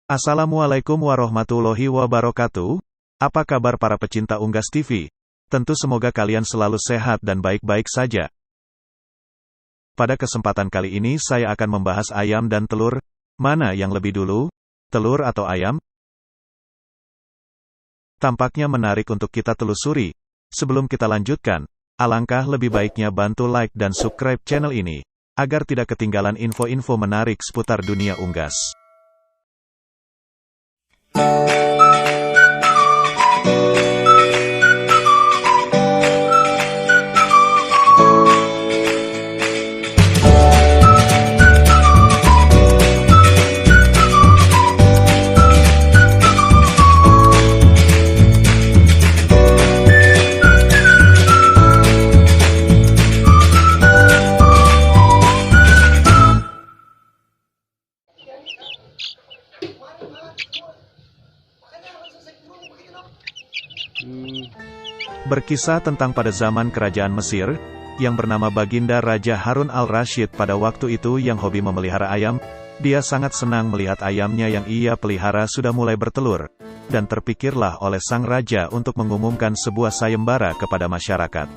Assalamualaikum warahmatullahi wabarakatuh. Apa kabar para pecinta Unggas TV? Tentu semoga kalian selalu sehat dan baik-baik saja. Pada kesempatan kali ini saya akan membahas ayam dan telur. Mana yang lebih dulu? Telur atau ayam? Tampaknya menarik untuk kita telusuri. Sebelum kita lanjutkan, alangkah lebih baiknya bantu like dan subscribe channel ini, agar tidak ketinggalan info-info menarik seputar dunia unggas. Berkisah tentang pada zaman kerajaan Mesir, yang bernama Baginda Raja Harun al-Rasyid pada waktu itu yang hobi memelihara ayam. Dia sangat senang melihat ayamnya yang ia pelihara sudah mulai bertelur, dan terpikirlah oleh sang raja untuk mengumumkan sebuah sayembara kepada masyarakat.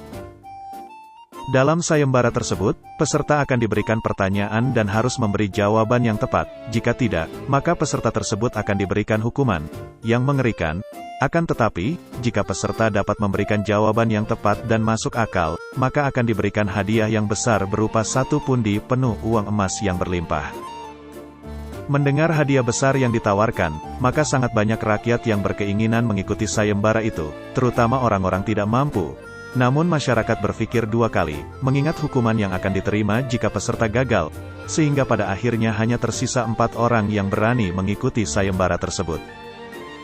Dalam sayembara tersebut, peserta akan diberikan pertanyaan dan harus memberi jawaban yang tepat. Jika tidak, maka peserta tersebut akan diberikan hukuman yang mengerikan. Akan tetapi, jika peserta dapat memberikan jawaban yang tepat dan masuk akal, maka akan diberikan hadiah yang besar berupa 1 pundi penuh uang emas yang berlimpah. Mendengar hadiah besar yang ditawarkan, maka sangat banyak rakyat yang berkeinginan mengikuti sayembara itu, terutama orang-orang tidak mampu. Namun masyarakat berpikir 2 kali, mengingat hukuman yang akan diterima jika peserta gagal, sehingga pada akhirnya hanya tersisa 4 orang yang berani mengikuti sayembara tersebut.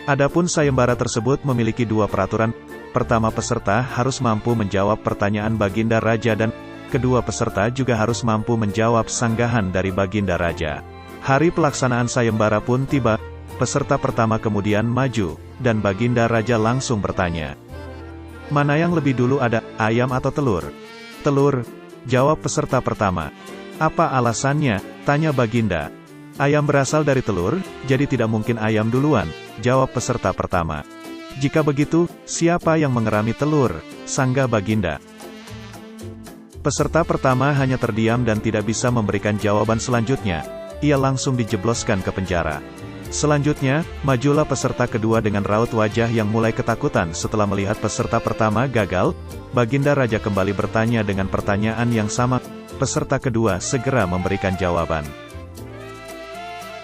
Adapun sayembara tersebut memiliki 2 peraturan. Pertama, peserta harus mampu menjawab pertanyaan Baginda Raja dan kedua, peserta juga harus mampu menjawab sanggahan dari Baginda Raja. Hari pelaksanaan sayembara pun tiba. Peserta pertama kemudian maju, dan Baginda Raja langsung bertanya, "Mana yang lebih dulu ada, ayam atau telur?" "Telur," jawab peserta pertama. "Apa alasannya?" tanya Baginda. "Ayam berasal dari telur, jadi tidak mungkin ayam duluan," jawab peserta pertama. "Jika begitu, siapa yang mengerami telur?" sanggah Baginda. Peserta pertama hanya terdiam dan tidak bisa memberikan jawaban selanjutnya. Ia langsung dijebloskan ke penjara. Selanjutnya, majulah peserta kedua dengan raut wajah yang mulai ketakutan setelah melihat peserta pertama gagal. Baginda Raja kembali bertanya dengan pertanyaan yang sama. Peserta kedua segera memberikan jawaban.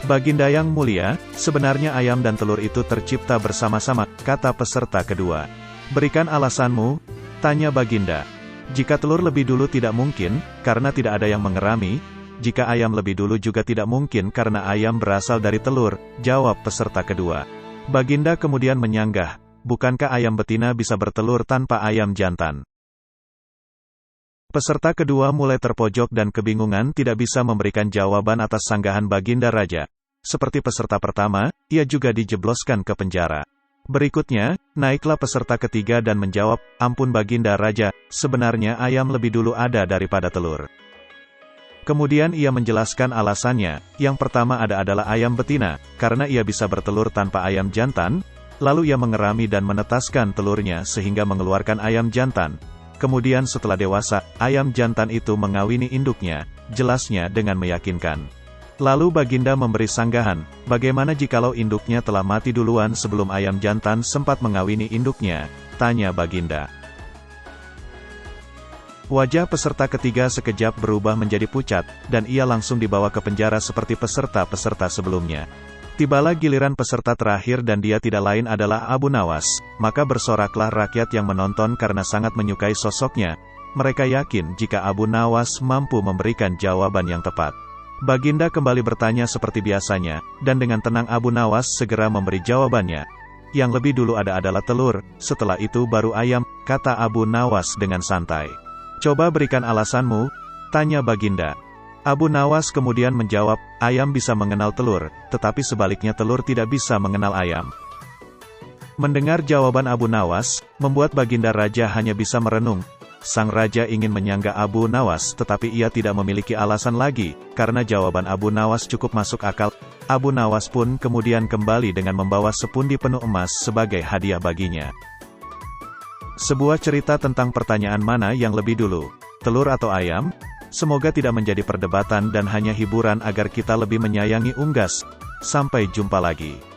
"Baginda yang mulia, sebenarnya ayam dan telur itu tercipta bersama-sama," kata peserta kedua. "Berikan alasanmu," tanya Baginda. "Jika telur lebih dulu tidak mungkin, karena tidak ada yang mengerami. Jika ayam lebih dulu juga tidak mungkin karena ayam berasal dari telur," jawab peserta kedua. Baginda kemudian menyanggah, "Bukankah ayam betina bisa bertelur tanpa ayam jantan?" Peserta kedua mulai terpojok dan kebingungan tidak bisa memberikan jawaban atas sanggahan Baginda Raja. Seperti peserta pertama, ia juga dijebloskan ke penjara. Berikutnya, naiklah peserta ketiga dan menjawab, "Ampun Baginda Raja, sebenarnya ayam lebih dulu ada daripada telur." Kemudian ia menjelaskan alasannya. Yang pertama adalah ayam betina, karena ia bisa bertelur tanpa ayam jantan. Lalu ia mengerami dan menetaskan telurnya sehingga mengeluarkan ayam jantan. Kemudian setelah dewasa, ayam jantan itu mengawini induknya, jelasnya dengan meyakinkan. Lalu Baginda memberi sanggahan, "Bagaimana jikalau induknya telah mati duluan sebelum ayam jantan sempat mengawini induknya?" tanya Baginda. Wajah peserta ketiga sekejap berubah menjadi pucat, dan ia langsung dibawa ke penjara seperti peserta-peserta sebelumnya. Tibalah giliran peserta terakhir dan dia tidak lain adalah Abu Nawas. Maka bersoraklah rakyat yang menonton karena sangat menyukai sosoknya. Mereka yakin jika Abu Nawas mampu memberikan jawaban yang tepat. Baginda kembali bertanya seperti biasanya, dan dengan tenang Abu Nawas segera memberi jawabannya. "Yang lebih dulu adalah telur, setelah itu baru ayam," kata Abu Nawas dengan santai. "Coba berikan alasanmu," tanya Baginda. Abu Nawas kemudian menjawab, "Ayam bisa mengenal telur, tetapi sebaliknya telur tidak bisa mengenal ayam." Mendengar jawaban Abu Nawas, membuat Baginda Raja hanya bisa merenung. Sang Raja ingin menyanggah Abu Nawas, tetapi ia tidak memiliki alasan lagi, karena jawaban Abu Nawas cukup masuk akal. Abu Nawas pun kemudian kembali dengan membawa sepundi penuh emas sebagai hadiah baginya. Sebuah cerita tentang pertanyaan mana yang lebih dulu, telur atau ayam? Semoga tidak menjadi perdebatan dan hanya hiburan agar kita lebih menyayangi unggas. Sampai jumpa lagi.